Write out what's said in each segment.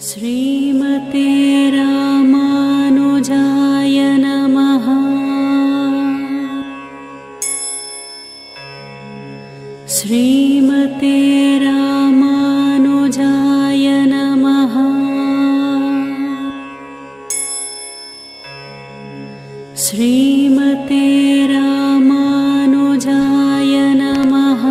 श्रीमते रामानुजाय नमः। श्रीमते रामानुजाय नमः। श्रीमते रामानुजाय नमः।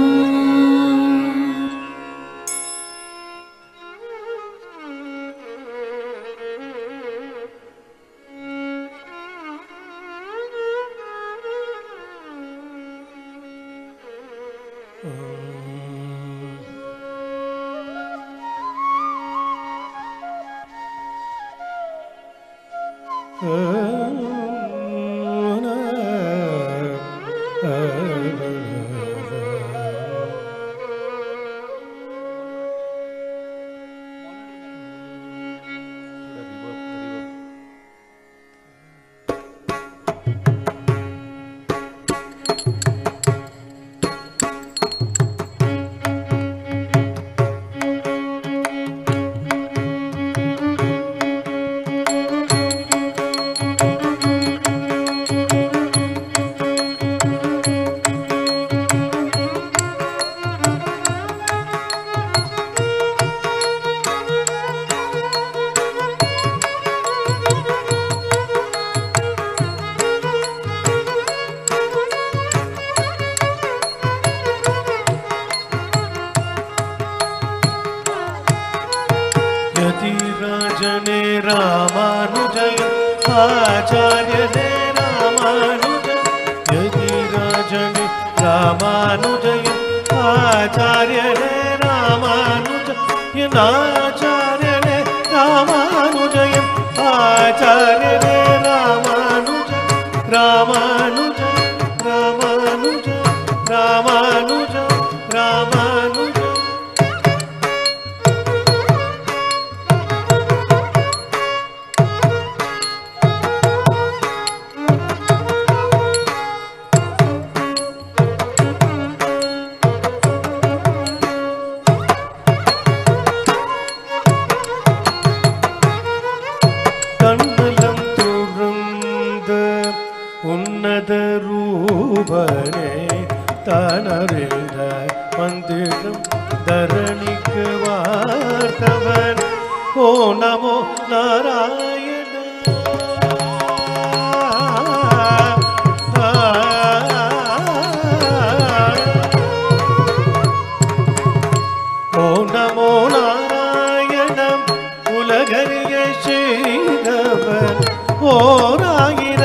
यतिराजने रामानुजय आचार्यने रामानुजय। यतिराजने रामानुजय आचार्यने रामानुजय। नाचार्यने रामानुजय आचार्यने रामानुजय। रामानुजय रामानुजय रामानुजय रामानुजय। உன்னத ரூபனே தனரித மந்திரம் தரணிக்கு வார்த்தவன். ஓ நமோ நாராயண. ஓ நமோ நாராயணம் உலகறிய செய்தவன். ஓராயிரமாண்டாய்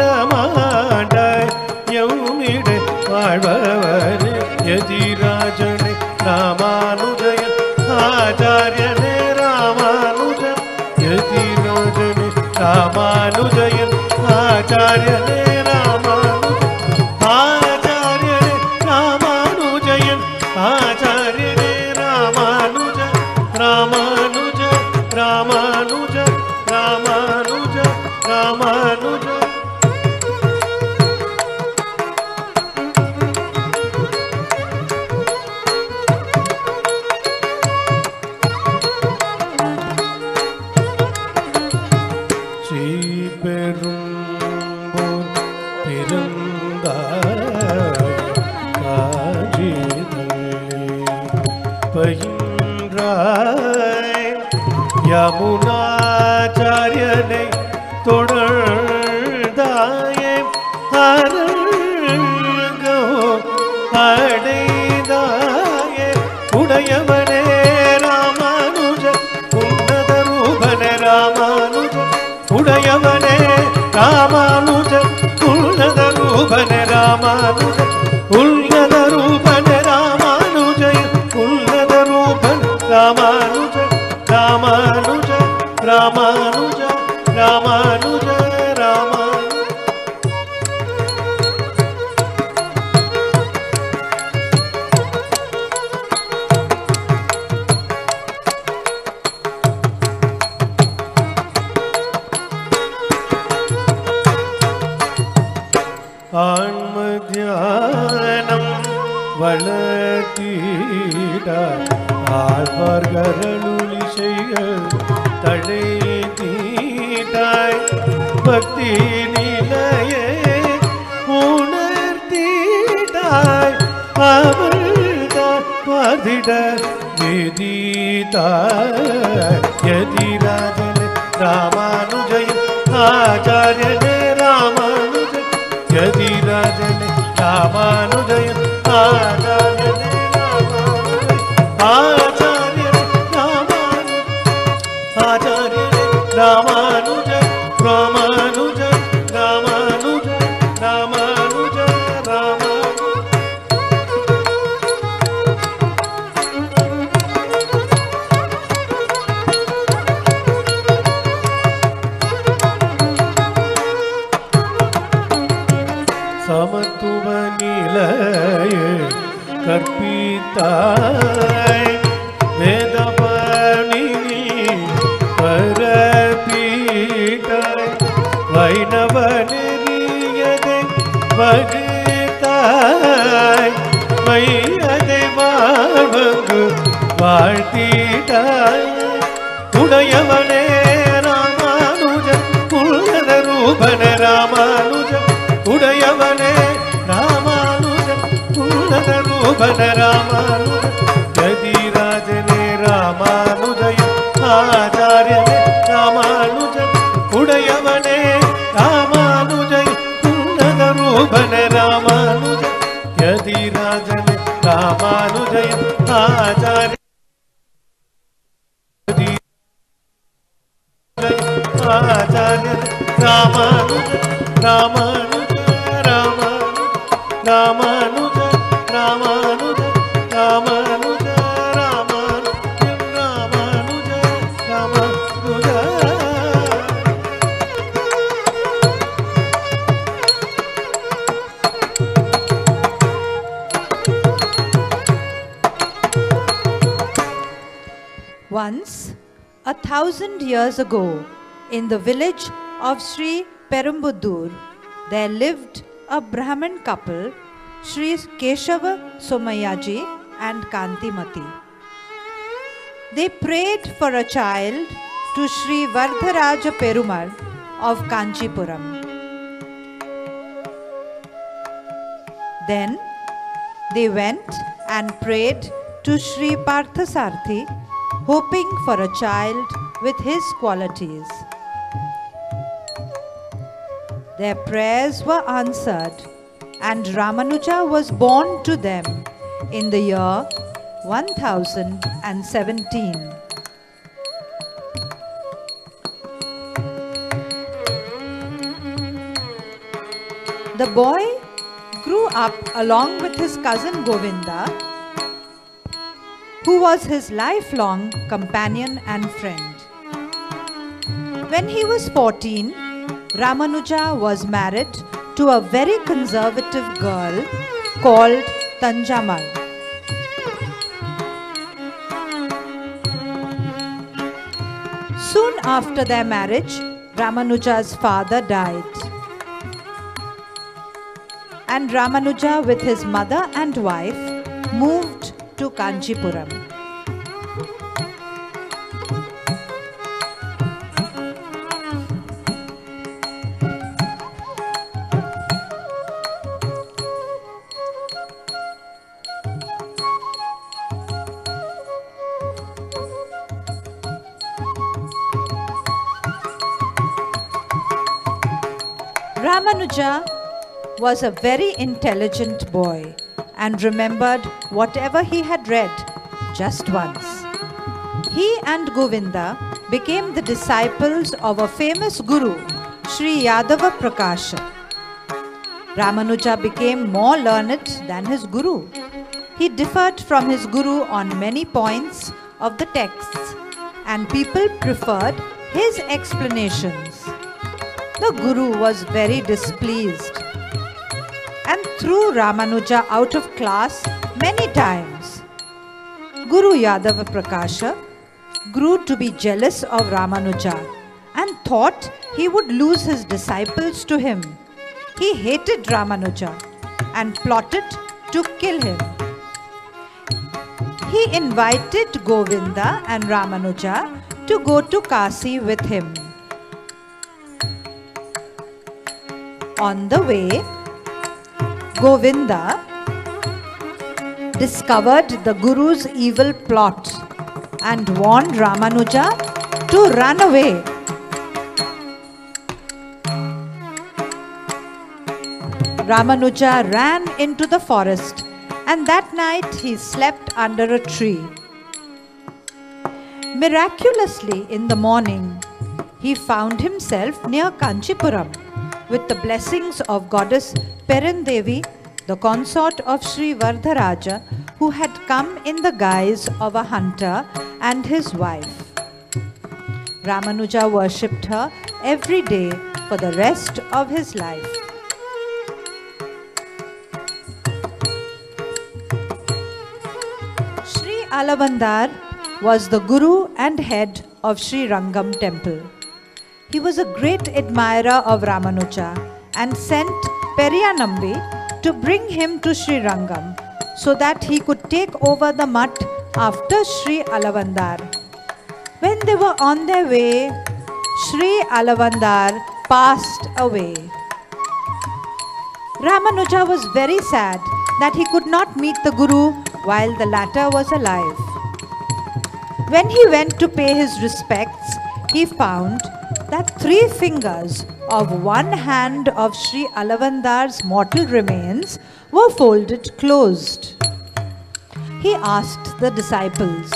எவ்விட வாழ்பவர். யதிராஜனே ராமானுஜய ஆச்சாரியனே ராமானுஜன். யதிராஜனே ராமானுஜய ஆச்சாரியனே ராமானுஜன். ஆச்சாரியனே ராமானுஜயன் ஆச்சாரியனே ராமானுஜன். ராமானுஜ ராமானுஜ ராமானுஜ ராமானுஜ. ஸ்ரீபெரும்பூர் பிறந்தாய் காஞ்சிதழ் பயின்றாய். யமுனாச்சாரியனை தொடர்ந்தாயே அரங்கோ அடைந்தாயே. உடையவனே ராமானுஜ உன்னத ரூபனே ராமானுஜ. உடையவனே ராமானுஜ உன்னத ரூபனே ராமானுஜ. உன்னத ரூபனே ராமானுஜ உன்னத ரூபன் ராமானுஜ. ராமானுஜ ராமானுஜ ராமானுஜ ராமானுஜ. ஆன்ம தியானம் வளர்த்தீட ஆழ்வார்களருளி செய்ய தழைத்தீட்டாய் பக்தி நிலையே உணர்த்தீட்டாய் அவள்தான் பார்த்திட வேதித்தாய் யதிராஜன் ராமானுஜயம் ஆச்சாரியனே ராமானுஜன் யதிராஜன் ராமானுஜயம் ஆச்சாரியனே ராமானுஜ ராமானுஜ ராமானுஜ ராமானுஜ ராமானுஜ சமத்துவ நிலைய கற்பித்தாய் வேதபாணி பரப்பீட்டாய் வைணவ நெறியதை வகுத்தாய் மையதை வாழ்வங்கு வாழ்த்தீட்டாய் உடையவனே ராமானுஜன் உன்னத ரூபன ராமானுஜன் உடையவனே ராமானுஜன் உன்னத ரூபன ராமானுஜன் யதிராஜனே ராமானுஜயம் ஆச்சாரியனே ராமானுஜன் உடையவனே ராமானுஜய் உன்னத ரூபன ராமானுஜன் யதிராஜனே ராமானுஜயம் ஆச்சாரிய ஆச்சாரியனே Ramanuja Ramanuja Ramanuja Ramanuja Ramanuja Ramanuja Ramanuja Ramanuja Once, 1,000 years ago, in the village of Sri Perumbudur, there lived a Brahmin couple, Sri Keshava Somayaji and Kantimati. They prayed for a child to Sri Vardharaja Perumal of Kanchipuram. Then they went and prayed to Sri Parthasarthi, hoping for a child with his qualities. Their prayers were answered, and Ramanuja was born to them in the year 1017. The boy grew up along with his cousin Govinda, who was his lifelong companion and friend. When he was 14, Ramanuja was married to a very conservative girl called Tanjamal. Soon after their marriage, Ramanuja's father died. And Ramanuja with his mother and wife moved to Kanchipuram. Ramanuja was a very intelligent boy and remembered whatever he had read just once. He and Govinda became the disciples of a famous guru, Sri Yadava Prakasha. Ramanuja became more learned than his guru. He differed from his guru on many points of the texts, and people preferred his explanations. The guru was very displeased and threw Ramanuja out of class many times. Guru Yadava Prakasha grew to be jealous of Ramanuja and thought he would lose his disciples to him. He hated Ramanuja and plotted to kill him. He invited Govinda and Ramanuja to go to Kasi with him. On the way, Govinda discovered the Guru's evil plot and warned Ramanuja to run away. Ramanuja ran into the forest, and that night he slept under a tree. Miraculously, in the morning, he found himself near Kanchipuram with the blessings of goddess Perandevi, the consort of Sri Vardharaja, who had come in the guise of a hunter, and his wife. Ramanuja worshipped her every day for the rest of his life. Sri Alavandar was the Guru and head of Sri Rangam temple. He was a great admirer of Ramanuja and sent Periyanambi to bring him to Sri Rangam so that he could take over the mutt after Sri Alavandar. When they were on their way, Sri Alavandar passed away. Ramanuja was very sad that he could not meet the Guru while the latter was alive. When he went to pay his respects, he found that 3 fingers of one hand of Sri Alavandar's mortal remains were folded closed. He asked the disciples,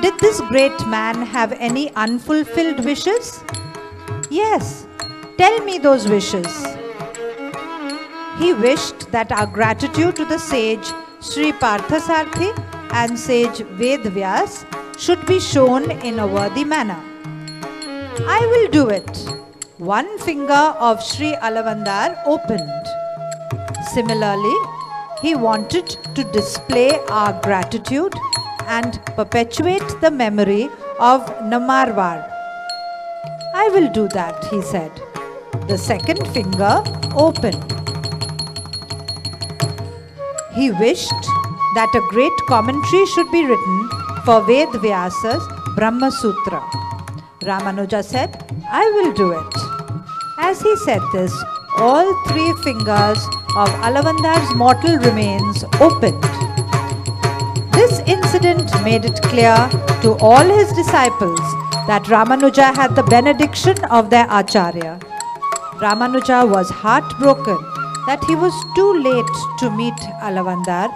"Did this great man have any unfulfilled wishes?" "Yes, tell me those wishes." He wished that our gratitude to the sage Sri Parthasarthi and sage Vedvyas should be shown in a worthy manner. "I will do it." One finger of Sri Alavandar opened. Similarly, he wanted to display our gratitude and perpetuate the memory of Namarwar. "I will do that," he said. The second finger opened. He wished that a great commentary should be written for Ved Vyasa's Brahma Sutra. Ramanuja said, "I will do it." As he said this, all 3 fingers of Alavandar's mortal remains opened. This incident made it clear to all his disciples that Ramanuja had the benediction of their Acharya. Ramanuja was heartbroken that he was too late to meet Alavandar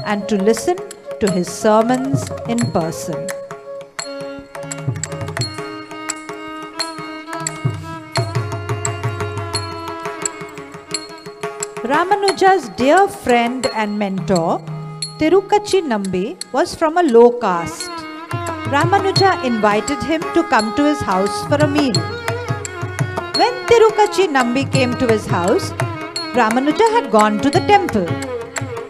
and to listen to his sermons in person. Ramanuja's dear friend and mentor, Tirukachi Nambi, was from a low caste. Ramanuja invited him to come to his house for a meal. When Tirukachi Nambi came to his house, Ramanuja had gone to the temple.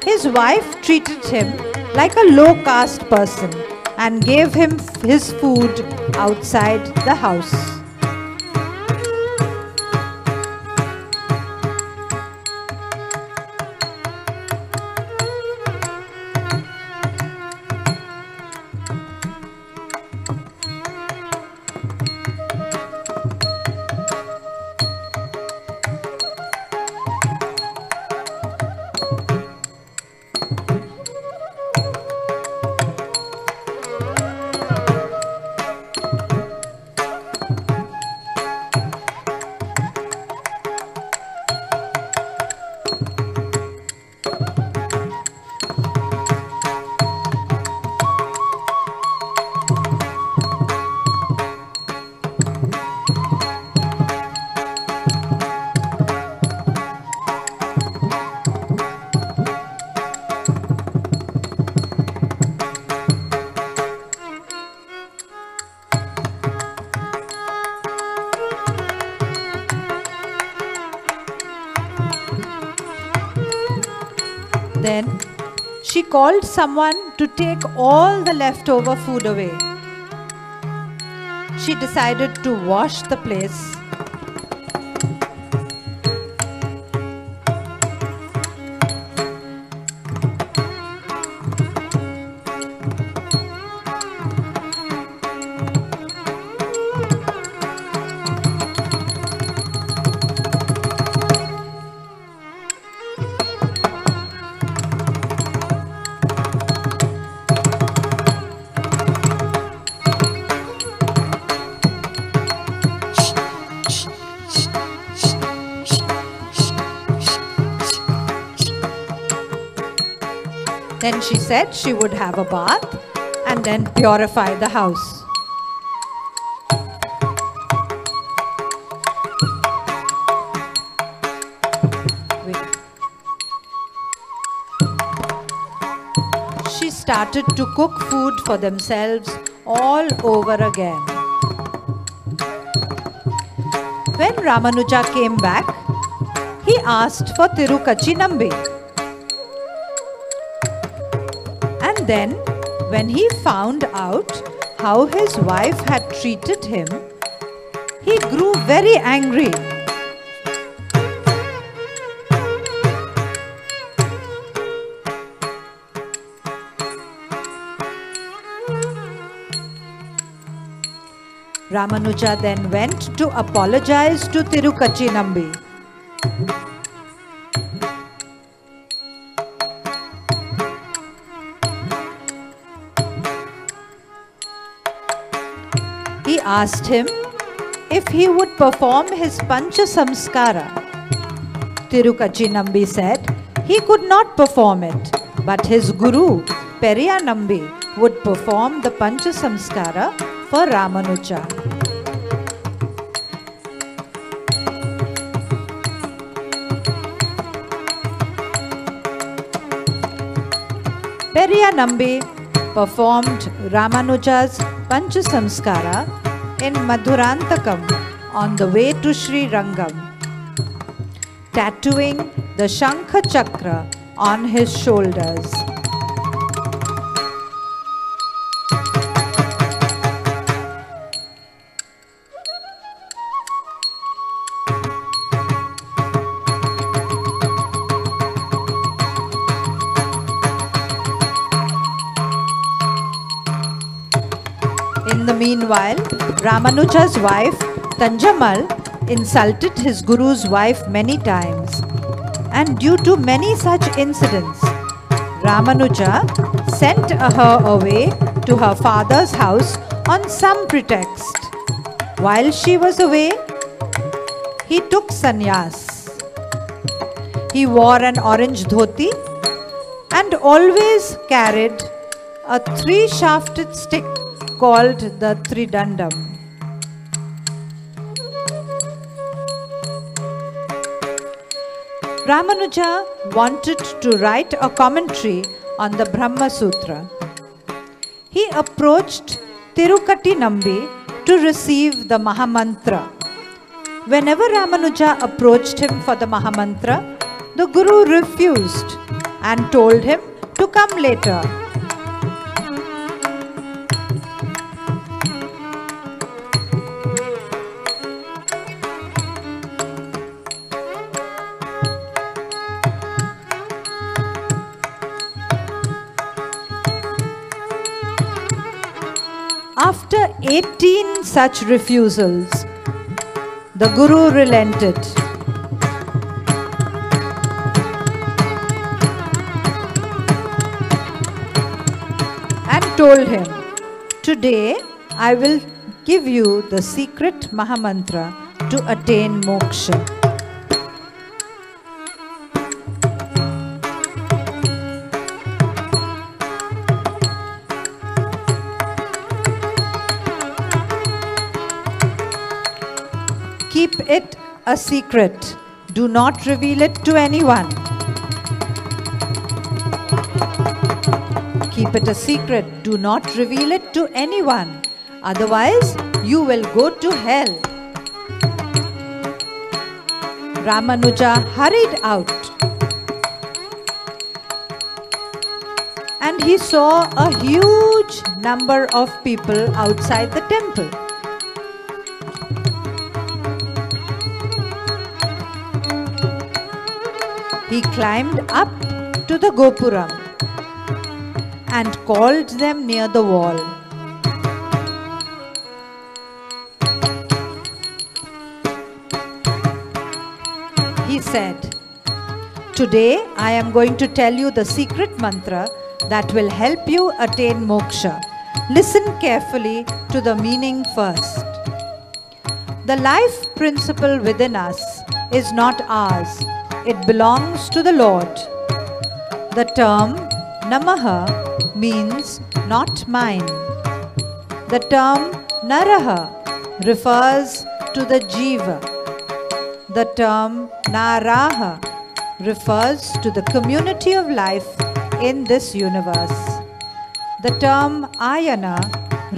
His wife treated him like a low caste person and gave him his food outside the house. Then she called someone to take all the leftover food away. She decided to wash the place. Then she said she would have a bath and then purify the house. She started to cook food for themselves all over again. When Ramanuja came back, he asked for Tirukachinambi. And then, when he found out how his wife had treated him, he grew very angry. Ramanuja then went to apologize to Tirukachinambi. He asked him if he would perform his Pancha Samskara. Tirukachinambi said he could not perform it, but his guru, Periyanambi, would perform the Pancha Samskara for Ramanuja. Periyanambi performed Ramanuja's Pancha Samskara in Madhurantakam on the way to Sri Rangam, tattooing the Shankha Chakra on his shoulders. In the meanwhile, Ramanuja's wife, Tanjamal, insulted his guru's wife many times. And due to many such incidents, Ramanuja sent her away to her father's house on some pretext. While she was away, he took sannyas. He wore an orange dhoti and always carried a three-shafted stick called the Tridandam. Ramanuja wanted to write a commentary on the Brahma Sutra. He approached Tirukattinambi to receive the Mahamantra. Whenever Ramanuja approached him for the Mahamantra, the Guru refused and told him to come later. After 18 such refusals, the Guru relented. And told him, "Today I will give you the secret Mahamantra to attain moksha." Keep it a secret. Do not reveal it to anyone. Keep it a secret. Do not reveal it to anyone. Otherwise, you will go to hell. Ramanuja hurried out. And he saw a huge number of people outside the temple. He climbed up to the Gopuram and called them near the wall. He said, "Today I am going to tell you the secret mantra that will help you attain moksha. Listen carefully to the meaning first. The life principle within us is not ours. It belongs to the Lord. The term Namaha means not mine. The term Naraha refers to the Jiva. The term Naraha refers to the community of life in this universe. The term Ayana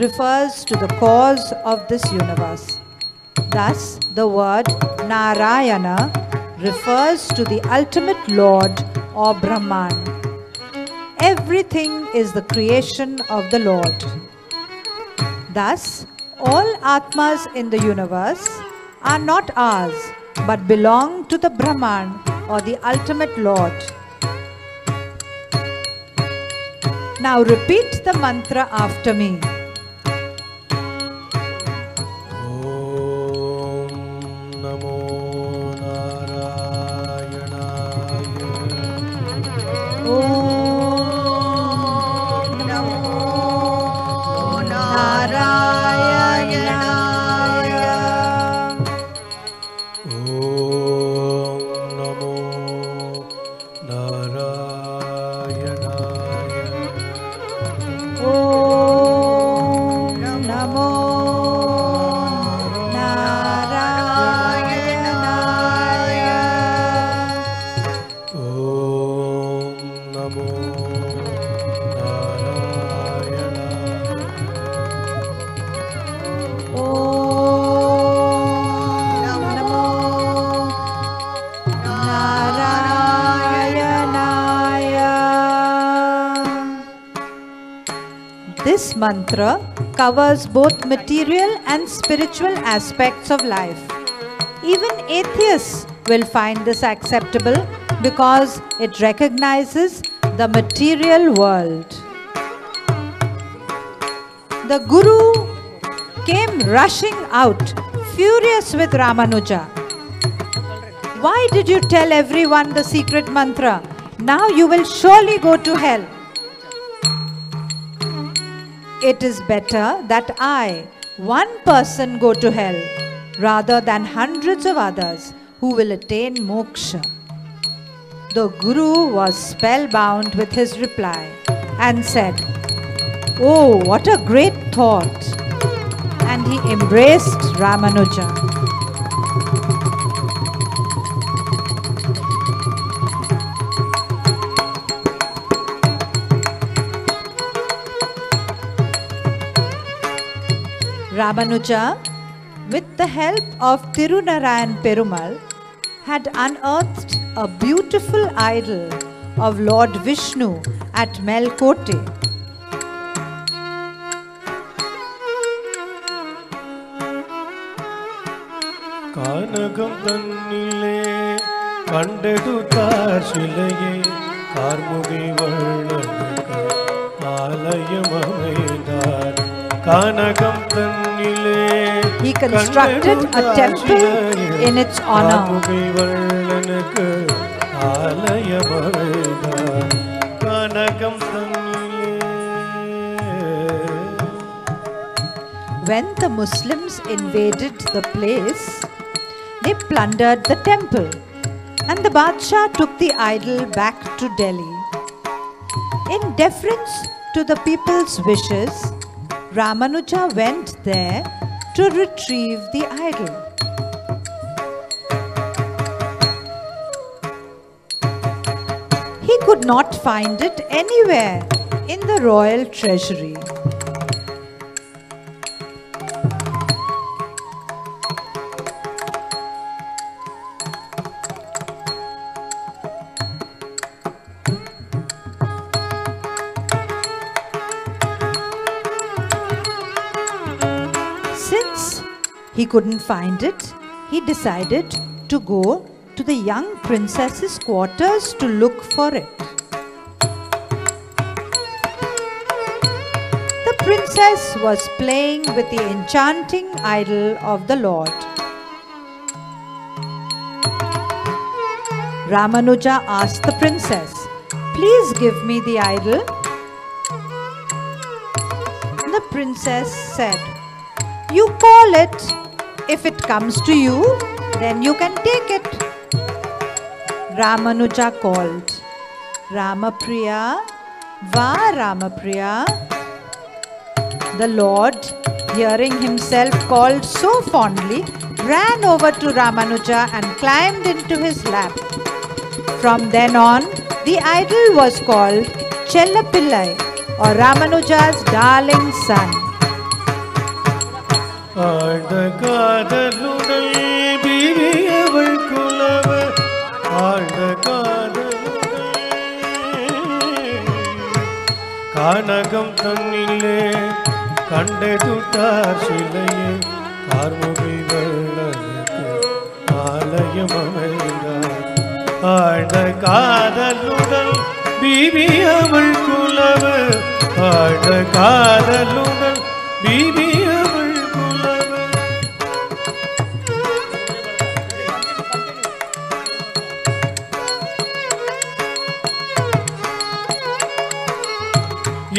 refers to the cause of this universe. Thus, the word Narayana refers to the ultimate Lord or Brahman. Everything is the creation of the Lord. Thus, all Atmas in the universe are not ours, but belong to the Brahman or the ultimate Lord. Now repeat the mantra after me. Om Namo Narayanaya. Om Namo Narayanaya. Om Namo Narayanaya. Om Namo Narayanaya. Om Namo Narayanaya. Om Namo Narayanaya. This mantra covers both material and spiritual aspects of life. Even atheists will find this acceptable because it recognizes the material world. The Guru came rushing out, furious with Ramanuja. Why did you tell everyone the secret mantra? Now you will surely go to hell. It is better that I, one person, go to hell rather than hundreds of others who will attain moksha. The Guru was spellbound with his reply and said, "Oh, what a great thought!" And he embraced Ramanuja. Ramanuja, with the help of Tirunarayan Perumal, had unearthed a beautiful idol of Lord Vishnu at Melkote. கானகம் தன்னிலே கண்டெடுத்தார் சிலையே கார்முகி வள்ளலுக்கு ஆலயம் அமைந்தார். கானகம் தன்னிலே He constructed a temple in its honor. கார்முகி வள்ளலுக்கு ஆலயம் அமைந்தார். கானகம் தன்னிலே. When the Muslims invaded the place, they plundered the temple and the Badshah took the idol back to Delhi. In deference to the people's wishes, Ramanuja went there to retrieve the idol. He could not find it anywhere in the royal treasury. Since he couldn't find it, he decided to go to the young princess's quarters to look for it. The princess was playing with the enchanting idol of the Lord. Ramanuja asked the princess, "Please give me the idol." The princess said, "You call it. If it comes to you, then you can take it." Ramanuja called, "Ramapriya, Va Ramapriya. The Lord, hearing himself called so fondly, ran over to Ramanuja and climbed into his lap. From then on, the idol was called Chellapillai, or Ramanuja's darling son. ஆழ்ந்த காதலுடல் பிரியவள் குலவ ஆழ்ந்த காதலுடல் கானகம் தன்னிலே கண்டெடுத்தார் சிலையே கார்முகி வள்ளலுக்கு ஆலயம் அமைந்தார். ஆழ்ந்த காதலுடல் பிரியவள் குலவ ஆழ்ந்த காதலுடல் பிரியவள்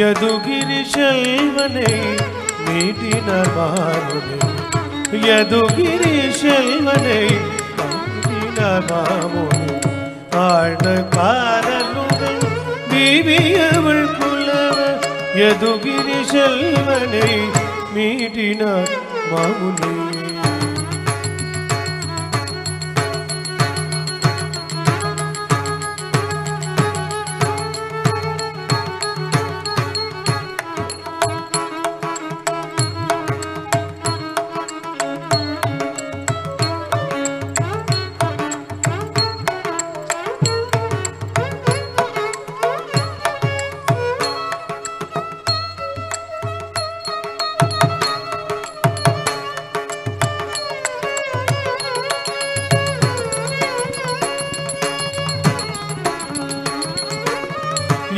யதுகிரி செல்வனை மீட்டினார் மாமுனி. யதுகிரி செல்வனை மீட்டினார் மாமுனி. ஆழ்ந்த காதலுடன் பீவியவள் புலவ யதுகிரி செல்வனை மீட்டினார் மாமுனி.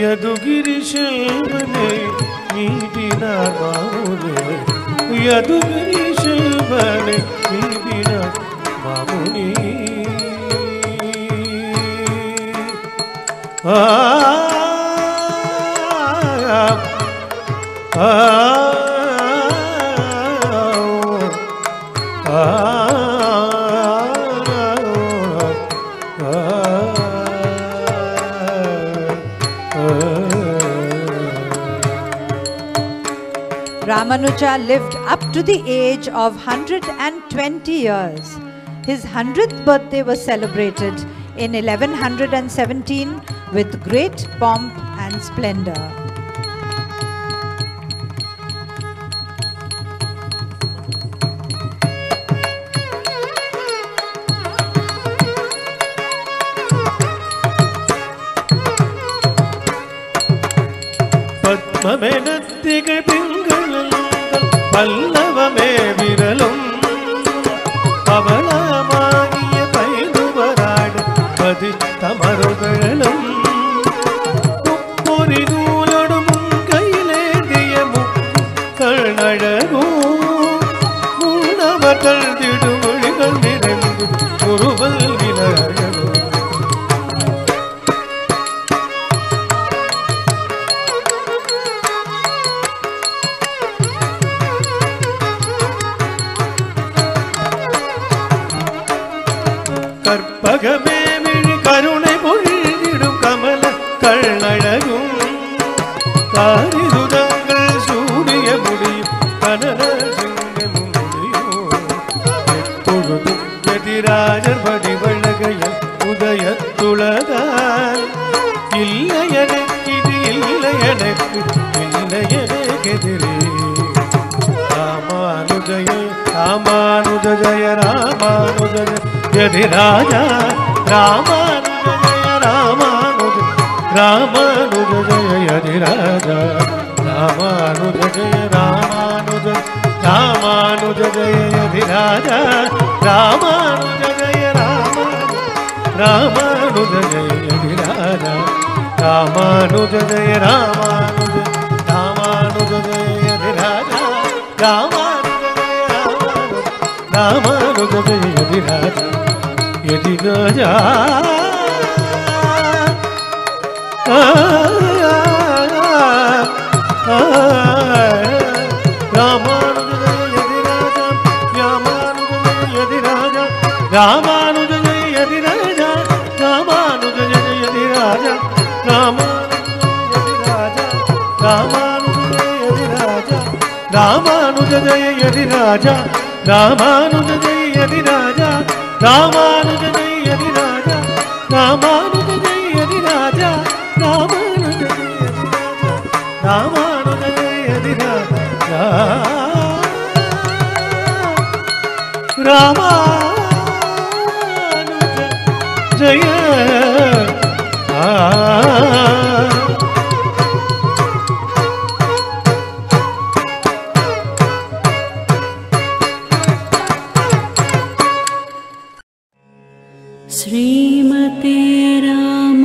யதுகிரி செல்வனை மீட்டினார் மாமுனி. யதுகிரி செல்வனை மீட்டினார் மாமுனி. ஆ ஆ Ramanuja lived up to the age of 120 years. His 100th birthday was celebrated in 1117 with great pomp and splendor. பத்மமெனத்திகள் பிங்களுங்கள் பல்லவமே விரலும் பவளமாகிய பைதுவராடு பதித்தமருகளும் முப்பொறி நூலோடும் கையிலேந்திய முக்கழகோ மூணவர்கள் திடுமொழிகள் நிறைந்து முருவல் விலகோ. கற்பகமே விழி கருணை பொழிந்திடும் கமல கள்ளழகும் காரிதுதங்கள் சூடிய முடியும் கனர சிங்கமும் முடியும். எப்பொழுதும் எதிராஜர் வடிவழகையல் உதயத்துளதால் இல்லை எனக்கு இது இல்லை எனக்கு இல்லை எனக்கெதிரே. ராமானுஜய ராமானுஜ ஜய ராமானுஜ யதிராஜா ராமானுஜ ஜய ராமானுஜ ராமானுஜ ஜய யதிராஜா ராமானுஜ ஜய ராமானுஜ ராமானுஜ ஜய யதிராஜா ராமானுஜ ஜய ராமானுஜ ஜய யதிராஜா ராமானுஜ ஜய ராமானுஜ ராமானுஜ ஜய யதிராஜா ராமானுஜ ஜய யதிராஜா யதிராஜா. ராமானுஜ யதிராஜா ராமானுஜ யதிராஜா ராமானுஜ யதிராஜா ராமானுஜ யதிராஜா ராமானுஜ யதிராஜா रामानुज यतिराजा रामानुज जय यतिराजा रामानुज जय यतिराजा रामानुज जय यतिराजा रामानुज जय यतिराजा रामानुज जय यतिराजा रामानुज जय यतिराजा रामानुज जय श्रीमते राम